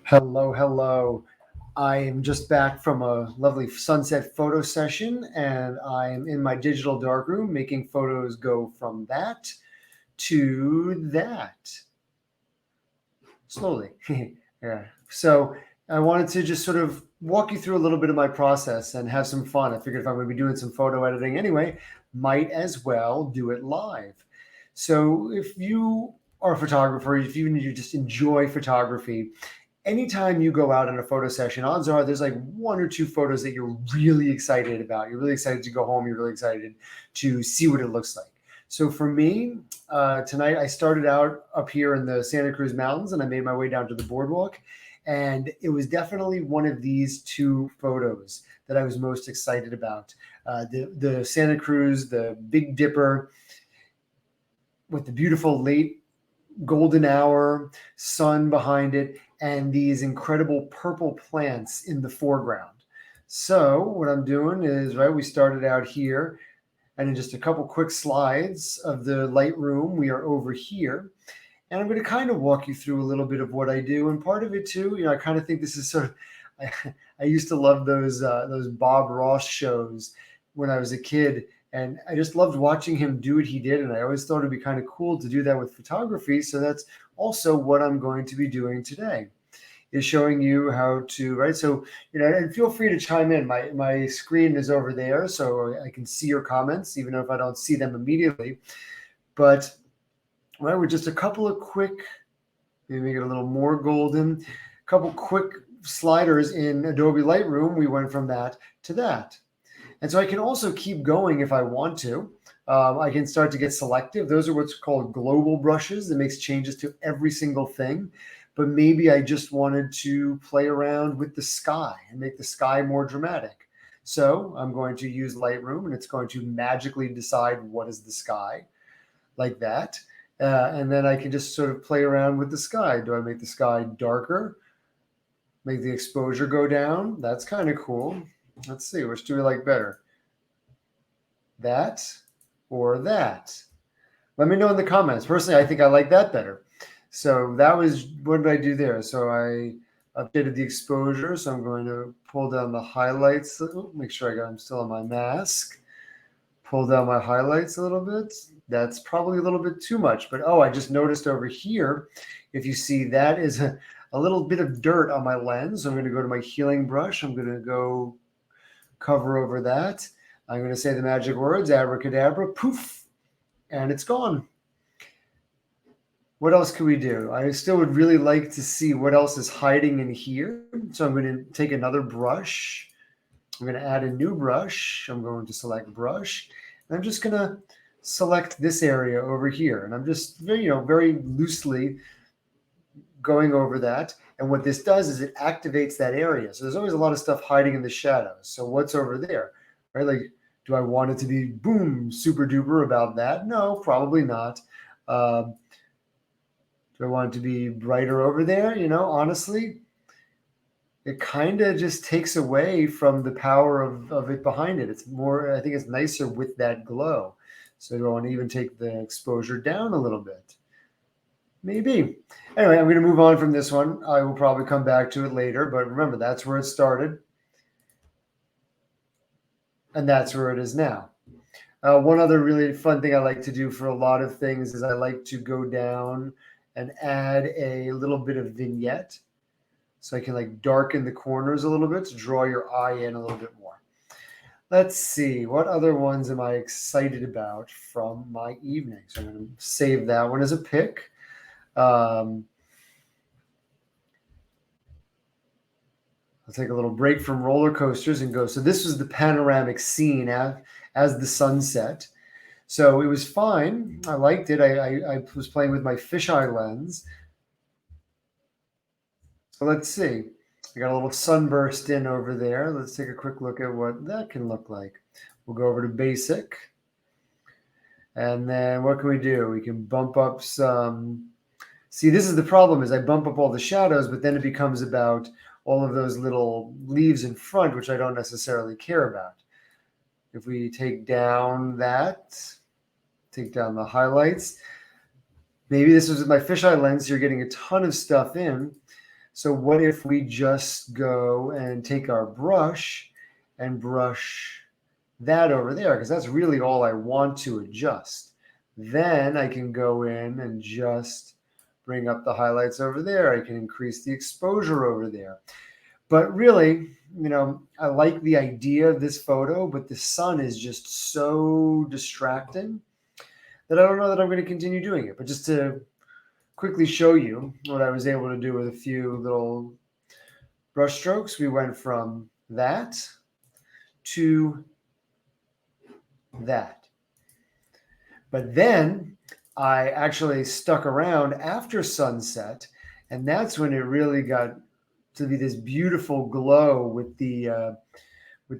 Hello, hello. I am just back from a lovely sunset photo session, and I am in my digital darkroom making photos go from that to that slowly. Yeah. So I wanted to just sort of walk you through a little bit of my process and have some fun. I figured if I'm going to be doing some photo editing anyway, might as well do it live. So if you are a photographer, if you just enjoy photography, anytime you go out on a photo session, odds are there's like one or two photos that you're really excited about. You're really excited to go home. You're really excited to see what it looks like. So for me, tonight I started out up here in the Santa Cruz Mountains and I made my way down to the Boardwalk. And it was definitely one of these two photos that I was most excited about. The Santa Cruz, the Big Dipper with the beautiful late golden hour, sun behind it, and these incredible purple plants in the foreground. So what I'm doing is, right, we started out here, and in just a couple quick slides of the Lightroom, we are over here. And I'm going to kind of walk you through a little bit of what I do. And part of it too, I kind of think this is sort of, I used to love those Bob Ross shows when I was a kid. And I just loved watching him do what he did. And I always thought it'd be kind of cool to do that with photography. So that's also what I'm going to be doing today, is showing you how to, right? So, and feel free to chime in. My screen is over there, so I can see your comments, even if I don't see them immediately. But right, with just a couple of quick, maybe make it a little more golden, a couple quick sliders in Adobe Lightroom, we went from that to that. And so I can also keep going if I want to. I can start to get selective. Those are what's called global brushes that makes changes to every single thing. But maybe I just wanted to play around with the sky and make the sky more dramatic. So I'm going to use Lightroom and it's going to magically decide what is the sky, like that. And then I can just sort of play around with the sky. Do I make the sky darker? Make the exposure go down? That's kind of cool. Let's see, which do we like better? That or that? Let me know in the comments. Personally, I think I like that better. So that was, what did I do there? So I updated the exposure. So I'm going to pull down the highlights. Make sure I'm still on my mask. Pull down my highlights a little bit. That's probably a little bit too much, but I just noticed over here, if you see, that is a little bit of dirt on my lens. So I'm going to go to my healing brush. I'm going to go cover over that. I'm going to say the magic words, abracadabra, poof, and it's gone. What else could we do? I still would really like to see what else is hiding in here. So I'm going to take another brush. I'm going to add a new brush. I'm going to select brush. And I'm just going to select this area over here. And I'm just very loosely going over that. And what this does is it activates that area. So there's always a lot of stuff hiding in the shadows. So what's over there, right? Like, do I want it to be boom, super duper about that? No, probably not. Do I want it to be brighter over there? Honestly, it kind of just takes away from the power of it behind it. It's more, I think it's nicer with that glow. So do I want to even take the exposure down a little bit? Maybe. Anyway, I'm going to move on from this one. I will probably come back to it later, but remember, that's where it started. And that's where it is now. One other really fun thing I like to do for a lot of things is I like to go down and add a little bit of vignette. So I can darken the corners a little bit to draw your eye in a little bit more. Let's see, what other ones am I excited about from my evening? So I'm going to save that one as a pick. I'll take a little break from roller coasters and go. So this was the panoramic scene as the sunset. So it was fine. I liked it. I was playing with my fisheye lens. So let's see. I got a little sunburst in over there. Let's take a quick look at what that can look like. We'll go over to basic. And then what can we do? We can bump up some. See, this is the problem, is I bump up all the shadows, but then it becomes about all of those little leaves in front, which I don't necessarily care about. If we take down that, take down the highlights. Maybe this was with my fisheye lens, you're getting a ton of stuff in. So what if we just go and take our brush and brush that over there? Because that's really all I want to adjust. Then I can go in and just bring up the highlights over there. I can increase the exposure over there. But really, I like the idea of this photo, but the sun is just so distracting that I don't know that I'm going to continue doing it. But just to quickly show you what I was able to do with a few little brush strokes, we went from that to that. But then I actually stuck around after sunset, and that's when it really got to be this beautiful glow with the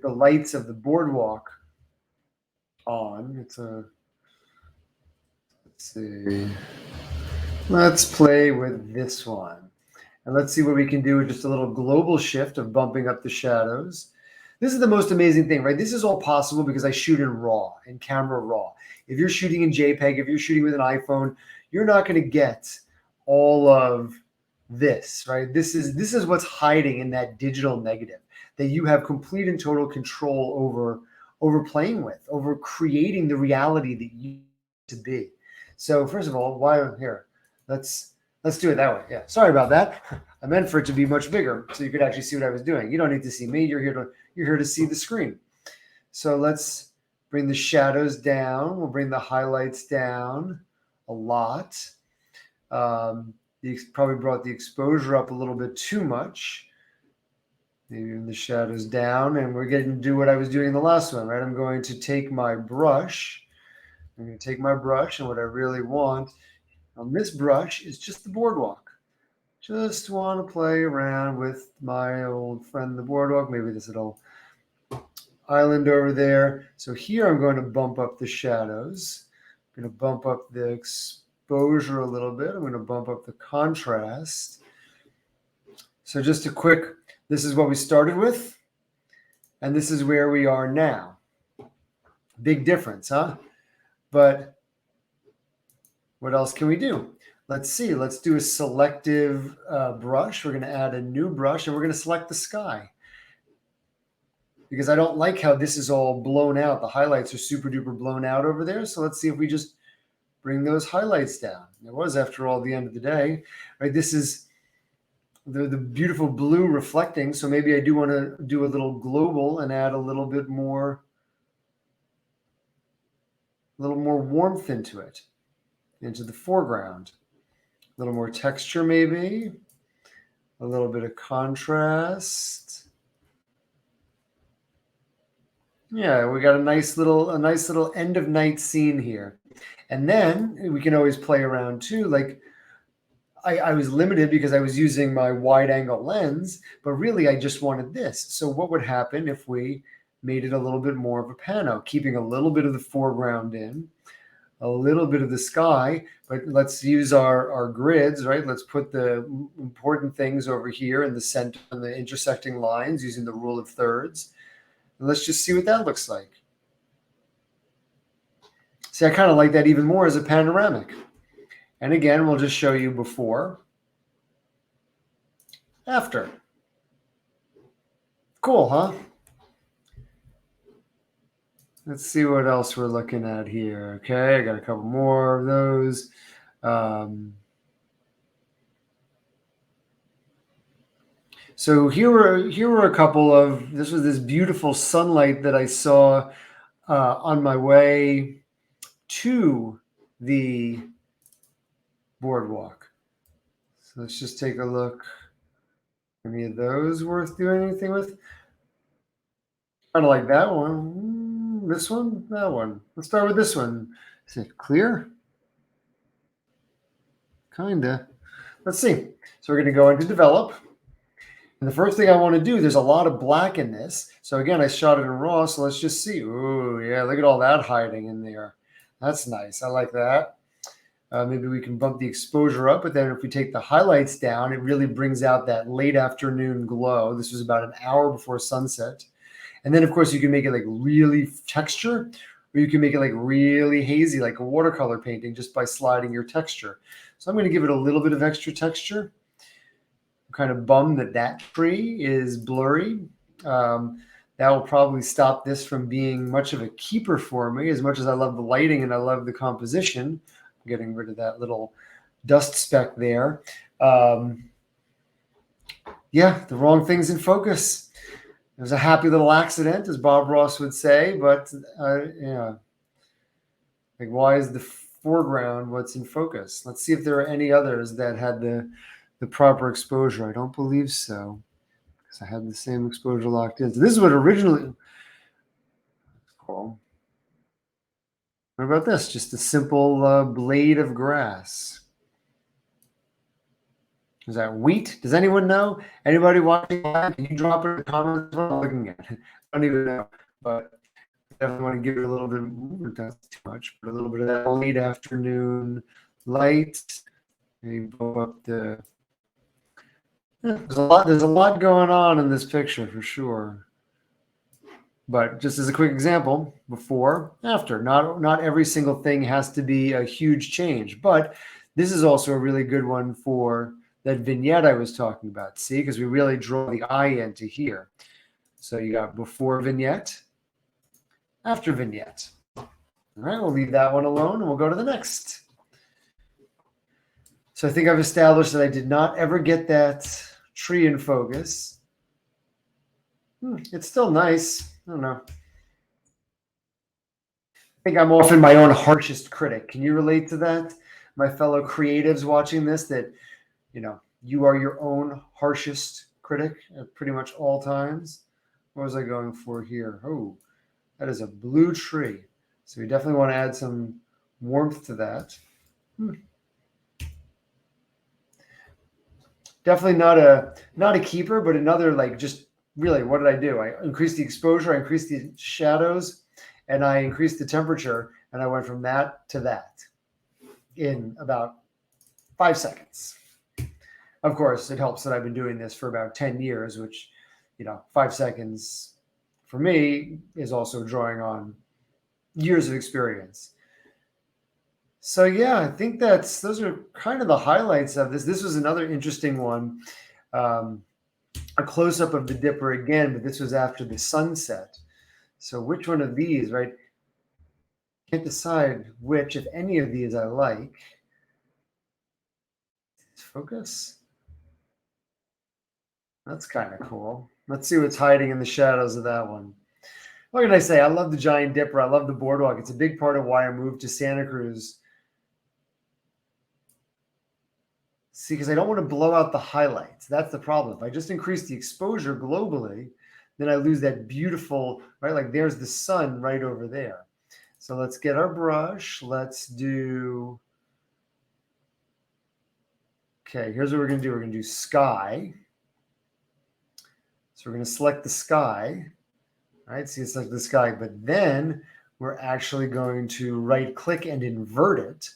lights of the boardwalk on. Let's see. Let's play with this one. And let's see what we can do with just a little global shift of bumping up the shadows. This is the most amazing thing, right? This is all possible because I shoot in RAW, in camera RAW. If you're shooting in JPEG, if you're shooting with an iPhone, you're not going to get all of this, right? This is what's hiding in that digital negative that you have complete and total control over playing with, over creating the reality that you need to be. So first of all, let's do it that way. Yeah, sorry about that. I meant for it to be much bigger so you could actually see what I was doing. You don't need to see me. You're here to see the screen. So let's bring the shadows down. We'll bring the highlights down a lot. Probably brought the exposure up a little bit too much. Maybe even the shadows down. And we're getting to do what I was doing in the last one, right? I'm going to take my brush. I'm going to take my brush, and what I really want on this brush is just the boardwalk. Just want to play around with my old friend, the boardwalk. Maybe this little island over there. So here I'm going to bump up the shadows. I'm going to bump up the exposure a little bit. I'm going to bump up the contrast. So just a quick, this is what we started with, and this is where we are now. Big difference, huh? But what else can we do? Let's see. Let's do a selective brush. We're going to add a new brush, and we're going to select the sky. Because I don't like how this is all blown out. The highlights are super duper blown out over there. So let's see if we just bring those highlights down. It was, after all, the end of the day, right? This is the beautiful blue reflecting. So maybe I do want to do a little global and add a little bit more, warmth into it, into the foreground. A little more texture, maybe. A little bit of contrast. Yeah, we got a nice little end of night scene here. And then we can always play around too. Like I was limited because I was using my wide angle lens, but really I just wanted this. So what would happen if we made it a little bit more of a pano, keeping a little bit of the foreground in, a little bit of the sky, but let's use our grids, right? Let's put the important things over here in the center and the intersecting lines using the rule of thirds. And let's just see what that looks like. See, I kind of like that even more as a panoramic. And again, we'll just show you before, after. Cool, huh? Let's see what else we're looking at here. Okay, I got a couple more of those. So here were a couple of, this was this beautiful sunlight that I saw on my way to the boardwalk. So let's just take a look. Any of those worth doing anything with? Kind of like that one. This one, that one. Let's start with this one. Is it clear? Kinda. Let's see. So we're going to go into develop. And the first thing I want to do, there's a lot of black in this. So again, I shot it in RAW. So let's just see. Ooh, yeah, look at all that hiding in there. That's nice. I like that. Maybe we can bump the exposure up, but then if we take the highlights down, it really brings out that late afternoon glow. This was about an hour before sunset. And then, of course, you can make it like really texture, or you can make it like really hazy, like a watercolor painting, just by sliding your texture. So I'm going to give it a little bit of extra texture. kind of bummed that that tree is blurry. That will probably stop this from being much of a keeper for me. As much as I love the lighting and I love the composition, I'm getting rid of that little dust speck there. Yeah, the wrong thing's in focus. It was a happy little accident, as Bob Ross would say, but yeah, like why is the foreground what's in focus? Let's see if there are any others that had the proper exposure. I don't believe so, because I had the same exposure locked in. So this is what originally. Cool. What about this? Just a simple blade of grass. Is that wheat? Does anyone know? Anybody watching live? Can you drop it in the comments? What I'm looking at. I don't even know, but definitely want to give it a little bit. Not too much, but a little bit of that late afternoon light. Maybe blow up the. There's a lot going on in this picture for sure. But just as a quick example, before, after. Not every single thing has to be a huge change, but this is also a really good one for that vignette I was talking about. See, because we really draw the eye into here. So you got before vignette, after vignette. All right, we'll leave that one alone and we'll go to the next. So I think I've established that I did not ever get that tree in focus. It's still nice. I don't know. I think I'm often my own harshest critic. Can you relate to that? My fellow creatives watching this, that, you are your own harshest critic at pretty much all times. What was I going for here? Oh, that is a blue tree. So we definitely want to add some warmth to that. Definitely not a keeper, but another, like, just really, what did I do? I increased the exposure, I increased the shadows, and I increased the temperature, and I went from that to that in about 5 seconds. Of course, it helps that I've been doing this for about 10 years, which, 5 seconds for me is also drawing on years of experience. So yeah, I think those are kind of the highlights of this. This was another interesting one. A close-up of the Dipper again, but this was after the sunset. So which one of these, right? Can't decide which, if any of these I like. Focus. That's kind of cool. Let's see what's hiding in the shadows of that one. What can I say? I love the Giant Dipper. I love the Boardwalk. It's a big part of why I moved to Santa Cruz. See, because I don't want to blow out the highlights. That's the problem. If I just increase the exposure globally, then I lose that beautiful, right? Like there's the sun right over there. So let's get our brush. Let's do, okay, here's what we're going to do. We're going to do sky. So we're going to select the sky, right? See, it's like the sky, but then we're actually going to right click and invert it.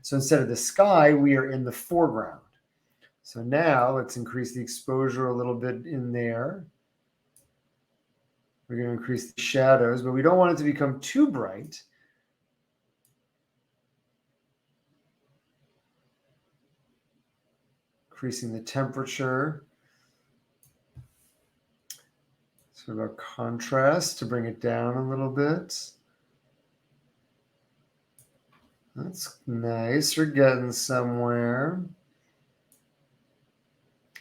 So instead of the sky, we are in the foreground. So now let's increase the exposure a little bit in there. We're going to increase the shadows, but we don't want it to become too bright. Increasing the temperature. Sort of a contrast to bring it down a little bit. That's nice. We're getting somewhere.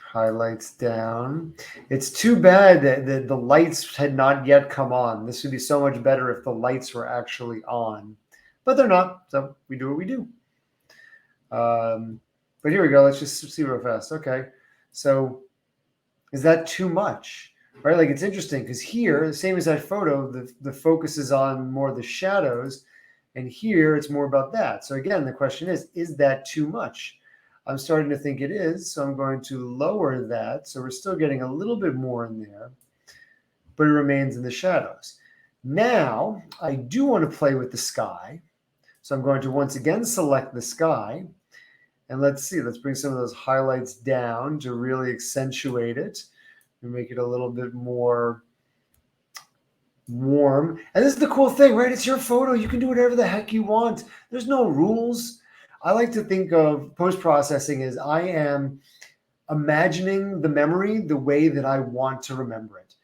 Highlights down. It's too bad that the lights had not yet come on. This would be so much better if the lights were actually on, but they're not. So we do what we do. But here we go. Let's just see real fast. Okay. So is that too much? Right? Like it's interesting because here, the same as that photo, the focus is on more of the shadows, and here it's more about that. So again, the question is that too much? I'm starting to think it is, so I'm going to lower that. So we're still getting a little bit more in there, but it remains in the shadows. Now, I do want to play with the sky. So I'm going to once again select the sky. And let's see, let's bring some of those highlights down to really accentuate it and make it a little bit more warm. And this is the cool thing, right? It's your photo. You can do whatever the heck you want. There's no rules. I like to think of post-processing as I am imagining the memory the way that I want to remember it.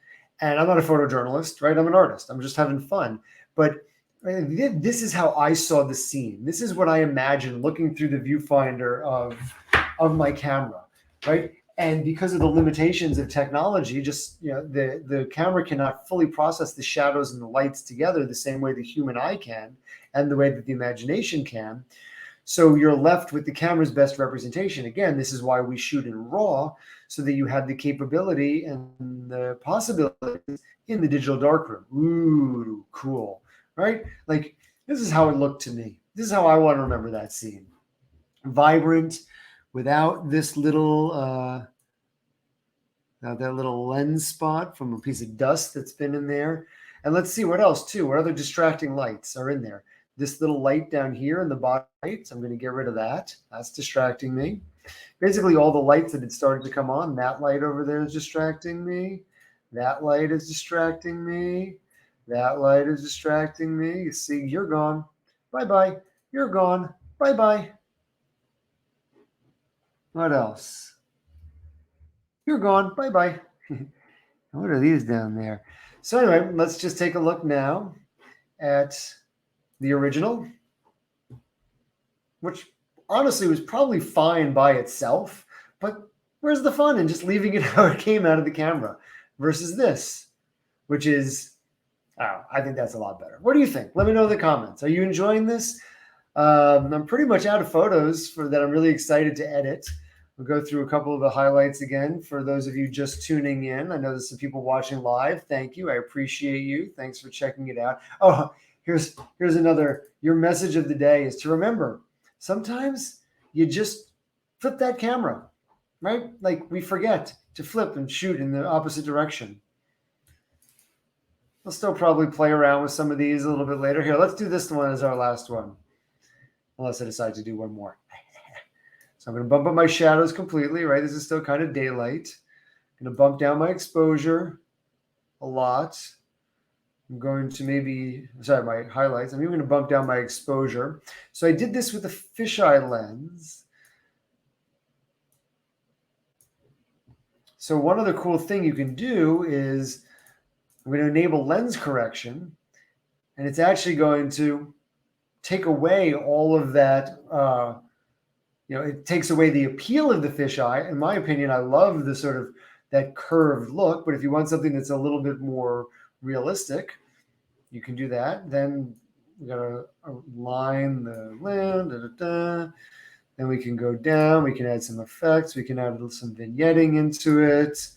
And I'm not a photojournalist, right? I'm an artist. I'm just having fun. But this is how I saw the scene. This is what I imagined looking through the viewfinder of my camera, right? And because of the limitations of technology, just the camera cannot fully process the shadows and the lights together the same way the human eye can, and the way that the imagination can. So you're left with the camera's best representation. Again, this is why we shoot in RAW, so that you have the capability and the possibilities in the digital darkroom. Ooh, cool, right? Like, this is how it looked to me. This is how I want to remember that scene. Vibrant, without this little, that little lens spot from a piece of dust that's been in there. And let's see what else too. What other distracting lights are in there? This little light down here in the bottom right, I'm going to get rid of that. That's distracting me. Basically, all the lights that had started to come on, that light over there is distracting me. That light is distracting me. That light is distracting me. You see, you're gone. Bye-bye. You're gone. Bye-bye. What else? You're gone. Bye-bye. What are these down there? So anyway, let's just take a look now at the original, which honestly was probably fine by itself, but where's the fun in just leaving it how it came out of the camera versus this, which is, I think that's a lot better. What do you think? Let me know in the comments. Are you enjoying this? I'm pretty much out of photos that I'm really excited to edit. We'll go through a couple of the highlights again for those of you just tuning in. I know there's some people watching live. Thank you. I appreciate you. Thanks for checking it out. Oh, here's another. Your message of the day is to remember, sometimes you just flip that camera, right? Like, we forget to flip and shoot in the opposite direction. We'll still probably play around with some of these a little bit later. Here, let's do this one as our last one, unless I decide to do one more. So I'm going to bump up my shadows completely, right? This is still kind of daylight. I'm going to bump down my exposure a lot. I'm going to my highlights. I'm even going to bump down my exposure. So I did this with a fisheye lens. So one other cool thing you can do is I'm going to enable lens correction, and it's actually going to take away all of that. It takes away the appeal of the fisheye. In my opinion, I love the sort of that curved look, but if you want something that's a little bit more realistic, you can do that. Then we got to align the lens. Then we can go down. We can add some effects. We can add some vignetting into it.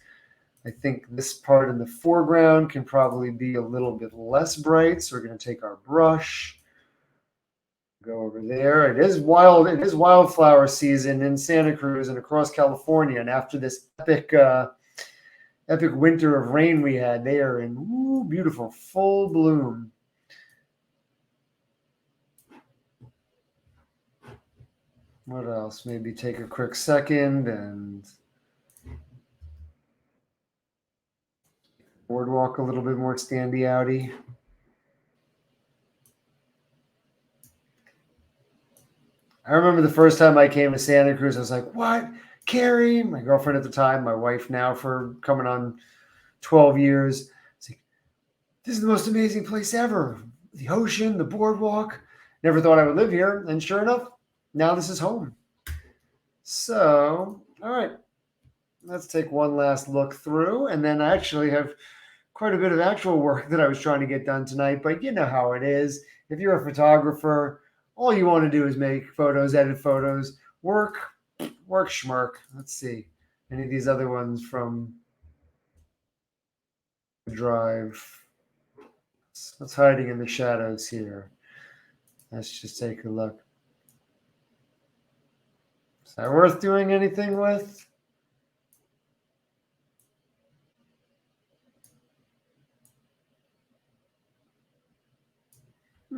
I think this part in the foreground can probably be a little bit less bright. So we're going to take our brush, go over there. It is wildflower season in Santa Cruz and across California. And after this epic winter of rain we had, they are in beautiful full bloom. What else? Maybe take a quick second and Boardwalk a little bit more standy outy. I remember the first time I came to Santa Cruz, I was like, what? Carrie, my girlfriend at the time, my wife now for coming on 12 years. It's like, this is the most amazing place ever. The ocean, the boardwalk. Never thought I would live here. And sure enough, now this is home. So, all right. Let's take one last look through. And then I actually have quite a bit of actual work that I was trying to get done tonight. But you know how it is. If you're a photographer, all you want to do is make photos, edit photos, work, schmirk. Let's see. Any of these other ones from Drive. What's hiding in the shadows here? Let's just take a look. Is that worth doing anything with?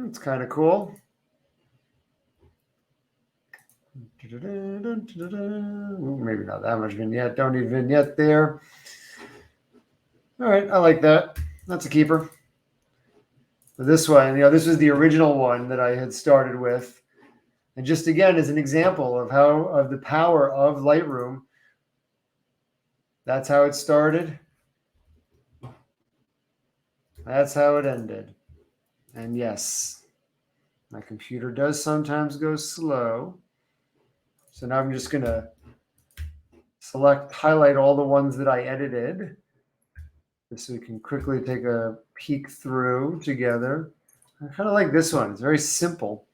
It's kind of cool. Maybe not that much vignette. Don't need vignette there. All right, I like that. That's a keeper. This one, this was the original one that I had started with. And just again, as an example of the power of Lightroom, That's how it started. That's how it ended. And yes, my computer does sometimes go slow. So now I'm just going to highlight all the ones that I edited, just so we can quickly take a peek through together. I kind of like this one. It's very simple.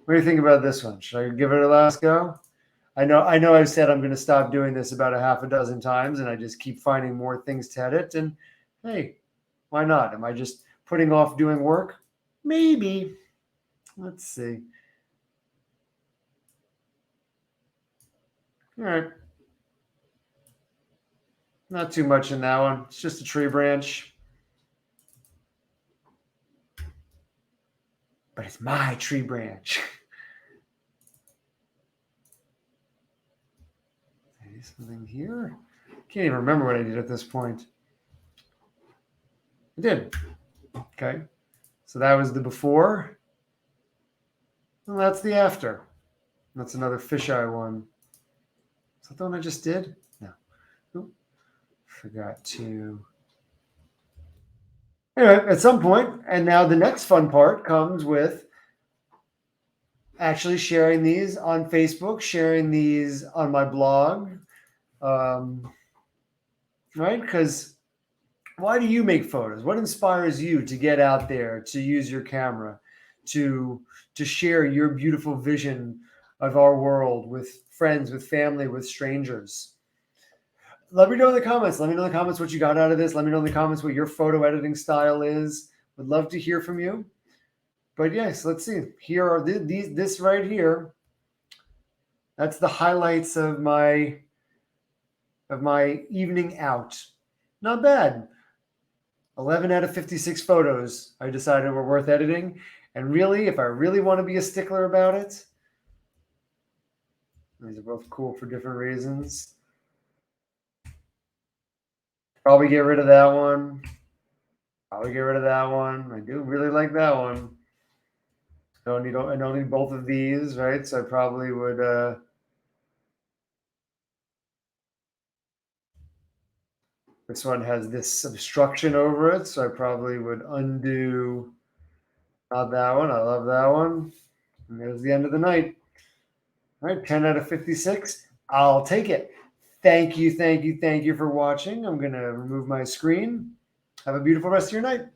What do you think about this one? Should I give it a last go? I know I've said I'm going to stop doing this about a half a dozen times, and I just keep finding more things to edit. And hey, why not? Am I just putting off doing work? Maybe. Let's see. All right. Not too much in that one. It's just a tree branch. But it's my tree branch. Something here? Can't even remember what I did at this point. I did. Okay. So that was the before. And that's the after. That's another fisheye one. Is that the one I just did? No. Oop. Forgot to. Anyway, at some point, and now the next fun part comes with actually sharing these on Facebook, sharing these on my blog. Right? Because why do you make photos? What inspires you to get out there, to use your camera, to share your beautiful vision of our world with friends, with family, with strangers? Let me know in the comments. Let me know in the comments what you got out of this. Let me know in the comments what your photo editing style is. Would love to hear from you. But yes, let's see. Here are this right here. That's the highlights of my evening out. Not bad. 11 out of 56 photos I decided were worth editing. And really, if I really want to be a stickler about it, these are both cool for different reasons. Probably get rid of that one. Probably get rid of that one. I do really like that one. I don't need both of these, right? So I probably would this one has this obstruction over it, so I probably would undo not that one. I love that one. And there's the end of the night. All right, 10 out of 56. I'll take it. Thank you for watching. I'm going to remove my screen. Have a beautiful rest of your night.